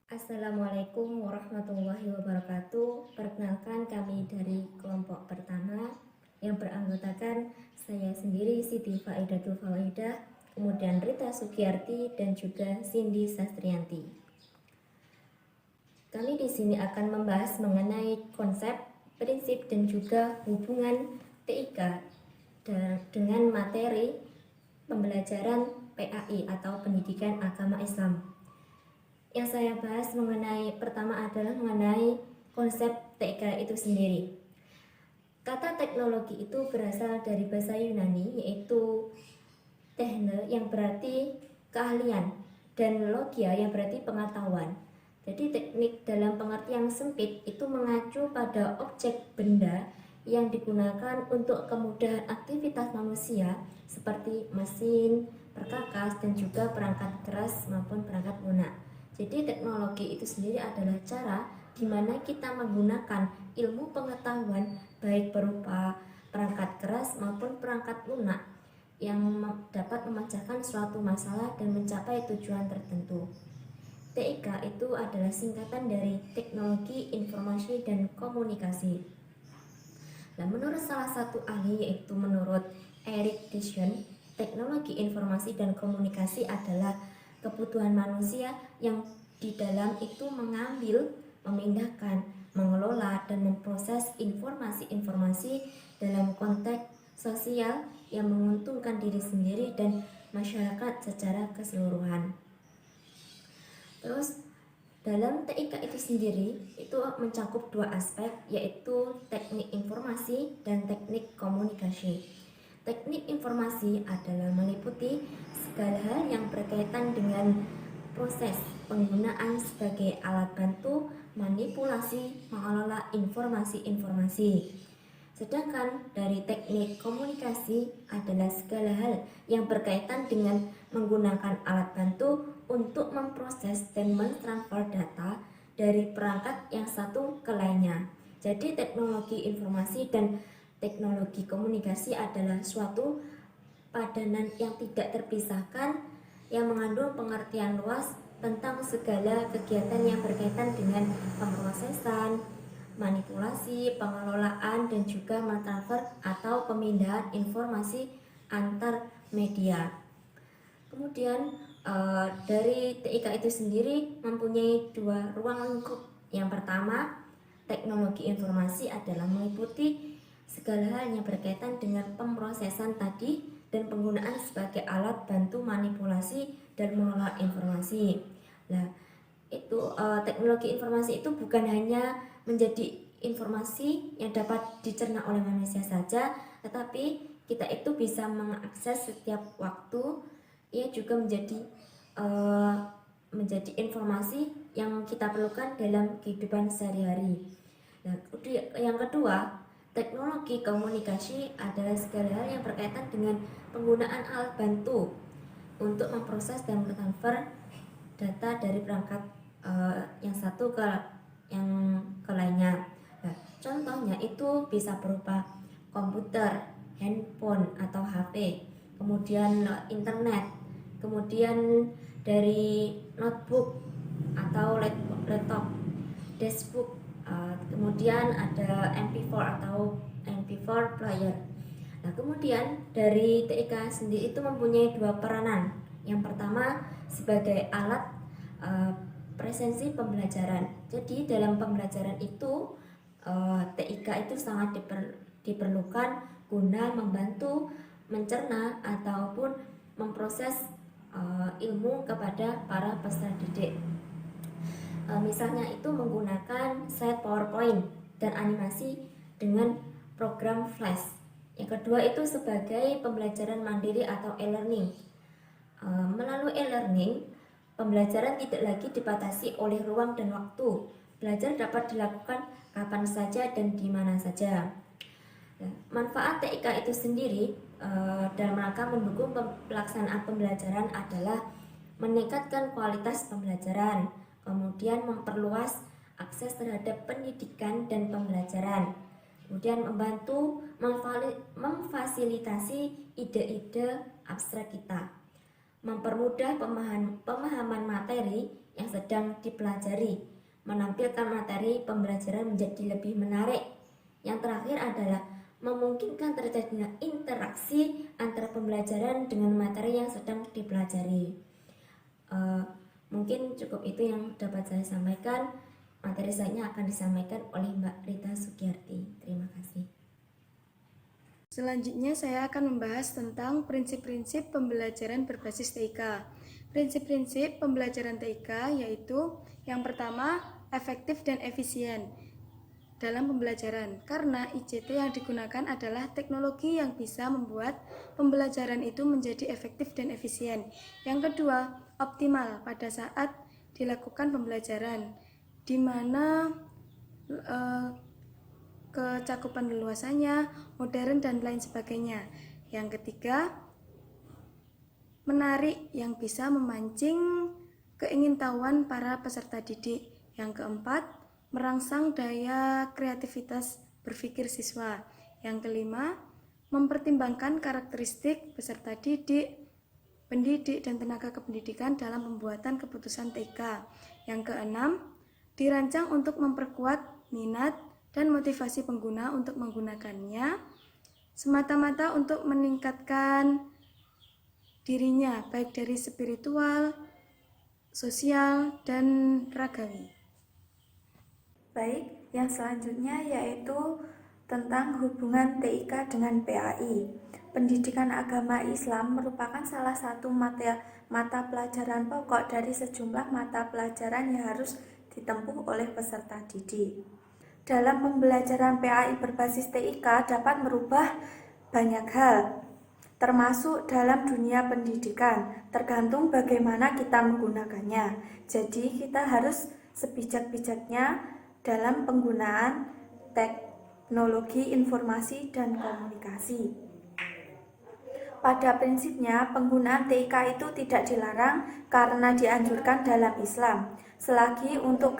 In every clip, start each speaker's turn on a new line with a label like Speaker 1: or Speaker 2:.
Speaker 1: Assalamualaikum warahmatullahi wabarakatuh. Perkenalkan, kami dari kelompok pertama yang beranggotakan saya sendiri, Siti Faidatul Fawaidah, kemudian Rita Sugiyarti dan juga Cindy Sastrianti. Kami di sini akan membahas mengenai konsep, prinsip dan juga hubungan TIK dengan materi pembelajaran PAI atau Pendidikan Agama Islam. Yang saya bahas pertama adalah mengenai konsep TIK itu sendiri. Kata teknologi itu berasal dari bahasa Yunani, yaitu techne yang berarti keahlian dan logia yang berarti pengetahuan. Jadi teknik dalam pengertian sempit itu mengacu pada objek benda yang digunakan untuk kemudahan aktivitas manusia seperti mesin, perkakas, dan juga perangkat keras maupun perangkat lunak. Jadi teknologi itu sendiri adalah cara di mana kita menggunakan ilmu pengetahuan baik berupa perangkat keras maupun perangkat lunak yang dapat memecahkan suatu masalah dan mencapai tujuan tertentu. TIK itu adalah singkatan dari Teknologi Informasi dan Komunikasi. Nah, menurut salah satu ahli, yaitu menurut Eric Dishon, teknologi informasi dan komunikasi adalah kebutuhan manusia yang di dalam itu mengambil, memindahkan, mengelola, dan memproses informasi-informasi dalam konteks sosial yang menguntungkan diri sendiri dan masyarakat secara keseluruhan. Terus dalam TIK itu sendiri itu mencakup dua aspek, yaitu teknik informasi dan teknik komunikasi. Teknik informasi adalah meliputi segala hal yang berkaitan dengan proses penggunaan sebagai alat bantu manipulasi mengelola informasi-informasi. Sedangkan dari teknik komunikasi adalah segala hal yang berkaitan dengan menggunakan alat bantu untuk memproses dan mentransfer data dari perangkat yang satu ke lainnya. Jadi teknologi informasi dan teknologi komunikasi adalah suatu padanan yang tidak terpisahkan yang mengandung pengertian luas tentang segala kegiatan yang berkaitan dengan pemrosesan, manipulasi, pengelolaan, dan juga mentransfer atau pemindahan informasi antar media. Kemudian dari TIK itu sendiri mempunyai dua ruang lingkup. Yang pertama, teknologi informasi adalah meliputi segala hal yang berkaitan dengan pemrosesan tadi dan penggunaan sebagai alat bantu manipulasi dan mengelola informasi. Nah, itu teknologi informasi itu bukan hanya menjadi informasi yang dapat dicerna oleh manusia saja, tetapi kita itu bisa mengakses setiap waktu. Ia juga menjadi informasi yang kita perlukan dalam kehidupan sehari-hari. Nah, yang kedua, teknologi komunikasi adalah segala hal yang berkaitan dengan penggunaan alat bantu untuk memproses dan mentransfer data dari perangkat yang satu ke lainnya. Nah, contohnya itu bisa berupa komputer, handphone atau HP, kemudian internet, kemudian dari notebook atau laptop, deskbook, kemudian ada MP4 atau MP4 player. Nah, kemudian dari TIK sendiri itu mempunyai dua peranan. Yang pertama sebagai alat presensi pembelajaran. Jadi dalam pembelajaran itu TIK itu sangat diperlukan guna membantu mencerna ataupun memproses ilmu kepada para peserta didik. Misalnya itu menggunakan slide PowerPoint dan animasi dengan program Flash. Yang kedua itu sebagai pembelajaran mandiri atau e-learning. Melalui e-learning, pembelajaran tidak lagi dibatasi oleh ruang dan waktu. Belajar dapat dilakukan kapan saja dan di mana saja. Manfaat TIK itu sendiri dalam rangka mendukung pelaksanaan pembelajaran adalah meningkatkan kualitas pembelajaran, kemudian memperluas akses terhadap pendidikan dan pembelajaran, kemudian membantu memfasilitasi ide-ide abstrak kita, mempermudah pemahaman materi yang sedang dipelajari, menampilkan materi pembelajaran menjadi lebih menarik. Yang terakhir adalah memungkinkan terjadinya interaksi antara pembelajaran dengan materi yang sedang dipelajari. Mungkin cukup itu yang dapat saya sampaikan. Materi selanjutnya akan disampaikan oleh Mbak Rita Sugiyarti. Terima kasih.
Speaker 2: Selanjutnya saya akan membahas tentang prinsip-prinsip pembelajaran berbasis TIK. Prinsip-prinsip pembelajaran TIK yaitu yang pertama, efektif dan efisien dalam pembelajaran, karena ICT yang digunakan adalah teknologi yang bisa membuat pembelajaran itu menjadi efektif dan efisien. Yang kedua, optimal pada saat dilakukan pembelajaran, di mana kecakupan leluasannya, modern, dan lain sebagainya. Yang ketiga, menarik yang bisa memancing keingintahuan para peserta didik. Yang keempat, merangsang daya kreativitas berpikir siswa. Yang kelima, mempertimbangkan karakteristik peserta didik, pendidik, dan tenaga kependidikan dalam pembuatan keputusan TIK. Yang keenam, dirancang untuk memperkuat minat dan motivasi pengguna untuk menggunakannya semata-mata untuk meningkatkan dirinya, baik dari spiritual, sosial, dan ragawi.
Speaker 3: Baik, yang selanjutnya yaitu tentang hubungan TIK dengan PAI. Pendidikan agama Islam merupakan salah satu mata pelajaran pokok dari sejumlah mata pelajaran yang harus ditempuh oleh peserta didik. Dalam pembelajaran PAI berbasis TIK dapat merubah banyak hal, termasuk dalam dunia pendidikan, tergantung bagaimana kita menggunakannya. Jadi kita harus sebijak-bijaknya dalam penggunaan teknologi informasi dan komunikasi. Pada prinsipnya, penggunaan TIK itu tidak dilarang karena dianjurkan dalam Islam, selagi untuk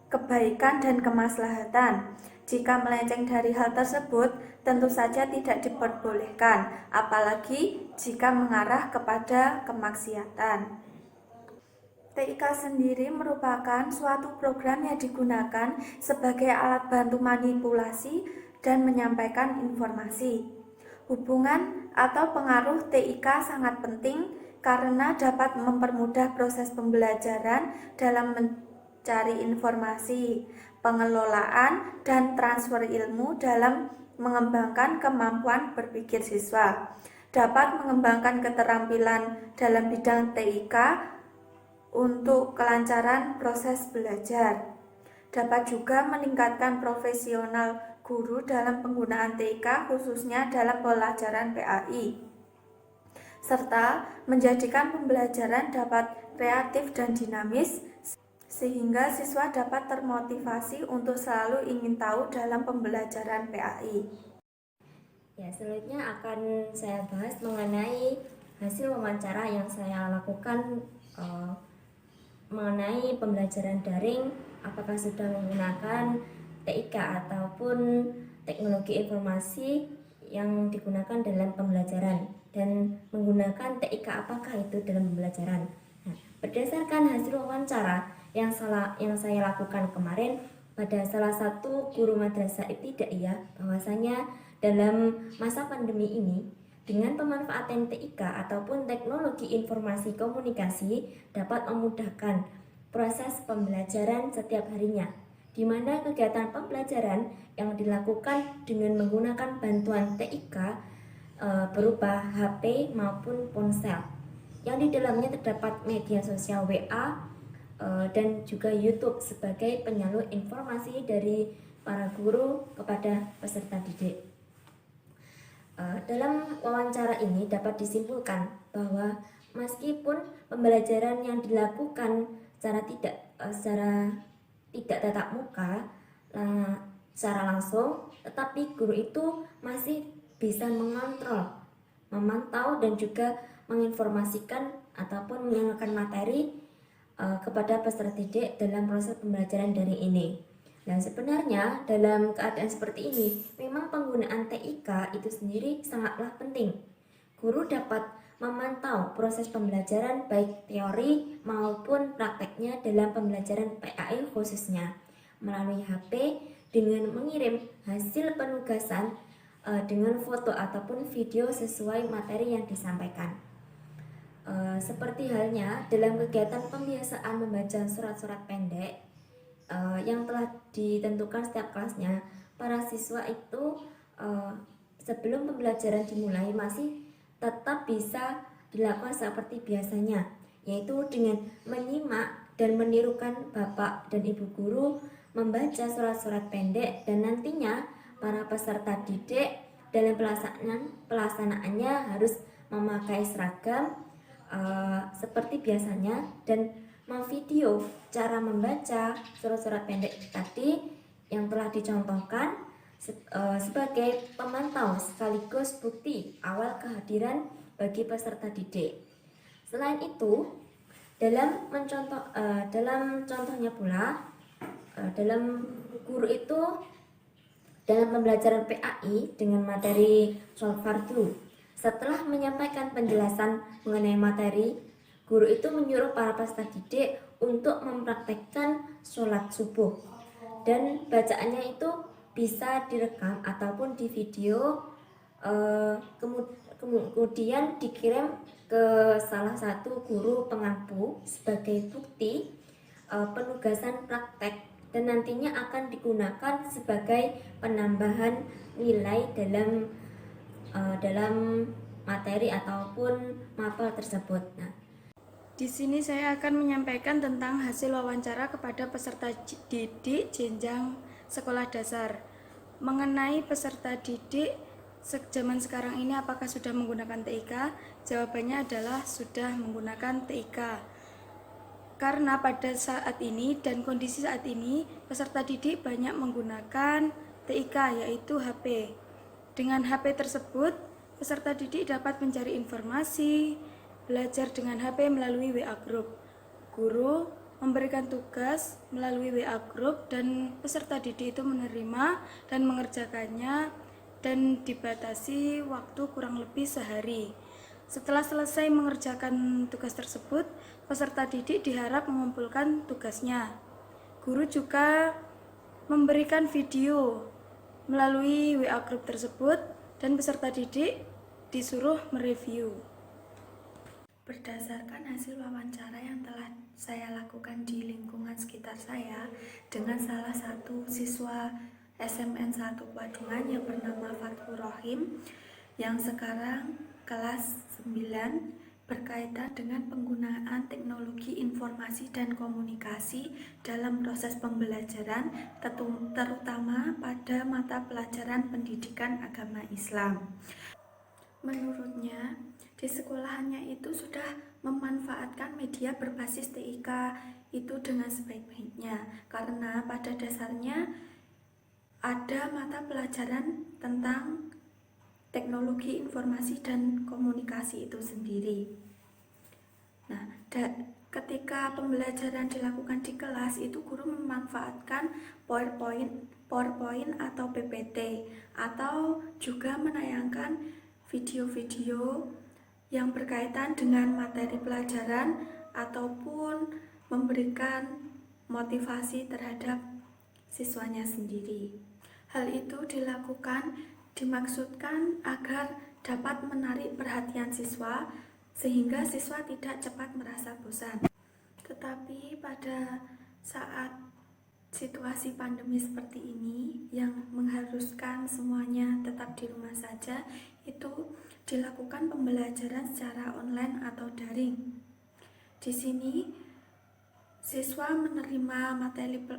Speaker 3: kebaikan dan kemaslahatan. Jika melenceng dari hal tersebut, tentu saja tidak diperbolehkan, apalagi jika mengarah kepada kemaksiatan. TIK sendiri merupakan suatu program yang digunakan sebagai alat bantu manipulasi dan menyampaikan informasi. Hubungan atau pengaruh TIK sangat penting karena dapat mempermudah proses pembelajaran dalam mencari informasi, pengelolaan, dan transfer ilmu dalam mengembangkan kemampuan berpikir siswa. Dapat mengembangkan keterampilan dalam bidang TIK untuk kelancaran proses belajar. Dapat juga meningkatkan profesional guru dalam penggunaan TIK khususnya dalam pelajaran PAI, serta menjadikan pembelajaran dapat kreatif dan dinamis sehingga siswa dapat termotivasi untuk selalu ingin tahu dalam pembelajaran PAI.
Speaker 1: Ya, selanjutnya akan saya bahas mengenai hasil wawancara yang saya lakukan mengenai pembelajaran daring, apakah sudah menggunakan TIK ataupun teknologi informasi yang digunakan dalam pembelajaran, dan menggunakan TIK apakah itu dalam pembelajaran. Nah, berdasarkan hasil wawancara yang saya lakukan kemarin pada salah satu guru madrasah ibtidaiyah, bahwasanya dalam masa pandemi ini dengan pemanfaatan TIK ataupun teknologi informasi komunikasi dapat memudahkan proses pembelajaran setiap harinya, di mana kegiatan pembelajaran yang dilakukan dengan menggunakan bantuan TIK berupa HP maupun ponsel, yang di dalamnya terdapat media sosial WA dan juga YouTube sebagai penyalur informasi dari para guru kepada peserta didik. Dalam wawancara ini dapat disimpulkan bahwa meskipun pembelajaran yang dilakukan secara tidak tatap muka secara langsung, tetapi guru itu masih bisa mengontrol, memantau, dan juga menginformasikan ataupun menyalurkan materi kepada peserta didik dalam proses pembelajaran daring ini. Dan sebenarnya dalam keadaan seperti ini, memang penggunaan TIK itu sendiri sangatlah penting. Guru dapat memantau proses pembelajaran baik teori maupun prakteknya dalam pembelajaran PAI khususnya melalui HP dengan mengirim hasil penugasan dengan foto ataupun video sesuai materi yang disampaikan. Seperti halnya dalam kegiatan pembiasaan membaca surat-surat pendek yang telah ditentukan setiap kelasnya, para siswa itu sebelum pembelajaran dimulai masih tetap bisa dilakukan seperti biasanya, yaitu dengan menyimak dan menirukan Bapak dan Ibu guru membaca surat-surat pendek, dan nantinya para peserta didik dalam pelaksanaannya harus memakai seragam seperti biasanya dan memvideo cara membaca surat-surat pendek tadi yang telah dicontohkan sebagai pemantau sekaligus bukti awal kehadiran bagi peserta didik. Selain itu, dalam contohnya pula, dalam guru itu dalam pembelajaran PAI dengan materi sholat fardu, setelah menyampaikan penjelasan mengenai materi, guru itu menyuruh para peserta didik untuk mempraktekkan sholat subuh, dan bacaannya itu bisa direkam ataupun di video, kemudian dikirim ke salah satu guru pengampu sebagai bukti penugasan praktek, dan nantinya akan digunakan sebagai penambahan nilai dalam materi ataupun mapel tersebut. Nah,
Speaker 2: di sini saya akan menyampaikan tentang hasil wawancara kepada peserta didik jenjang sekolah dasar. Mengenai peserta didik zaman sekarang ini apakah sudah menggunakan TIK? Jawabannya adalah sudah menggunakan TIK. Karena pada saat ini dan kondisi saat ini peserta didik banyak menggunakan TIK, yaitu HP. Dengan HP tersebut, peserta didik dapat mencari informasi, belajar dengan HP melalui WA Group. Guru memberikan tugas melalui WA Group dan peserta didik itu menerima dan mengerjakannya, dan dibatasi waktu kurang lebih sehari. Setelah selesai mengerjakan tugas tersebut, peserta didik diharap mengumpulkan tugasnya. Guru juga memberikan video melalui WA Group tersebut dan peserta didik disuruh mereview.
Speaker 3: Berdasarkan hasil wawancara yang telah saya lakukan di lingkungan sekitar saya dengan salah satu siswa SMN 1 Wadungan yang bernama Fathur Rohim yang sekarang kelas 9, berkaitan dengan penggunaan teknologi informasi dan komunikasi dalam proses pembelajaran, terutama pada mata pelajaran pendidikan agama Islam. Menurutnya, di sekolahannya itu sudah memanfaatkan media berbasis TIK itu dengan sebaik-baiknya, karena pada dasarnya ada mata pelajaran tentang teknologi informasi dan komunikasi itu sendiri. Nah, ketika pembelajaran dilakukan di kelas itu guru memanfaatkan PowerPoint atau PPT, atau juga menayangkan video-video yang berkaitan dengan materi pelajaran ataupun memberikan motivasi terhadap siswanya sendiri. Hal itu dimaksudkan agar dapat menarik perhatian siswa sehingga siswa tidak cepat merasa bosan. Tetapi pada saat situasi pandemi seperti ini yang mengharuskan semuanya tetap di rumah saja, itu dilakukan pembelajaran secara online atau daring. Di sini siswa menerima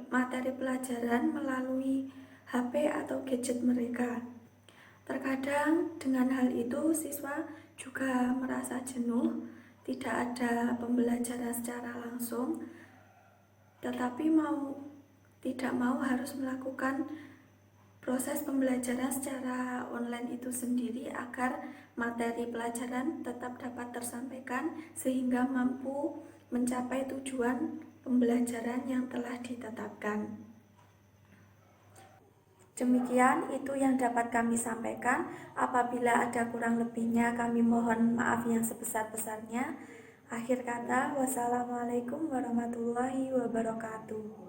Speaker 3: materi pelajaran melalui HP atau gadget mereka. Terkadang dengan hal itu siswa juga merasa jenuh, tidak ada pembelajaran secara langsung, tetapi tidak mau harus melakukan proses pembelajaran secara online itu sendiri agar materi pelajaran tetap dapat tersampaikan sehingga mampu mencapai tujuan pembelajaran yang telah ditetapkan. Demikian itu yang dapat kami sampaikan. Apabila ada kurang lebihnya, kami mohon maaf yang sebesar-besarnya. Akhir kata, wassalamualaikum warahmatullahi wabarakatuh.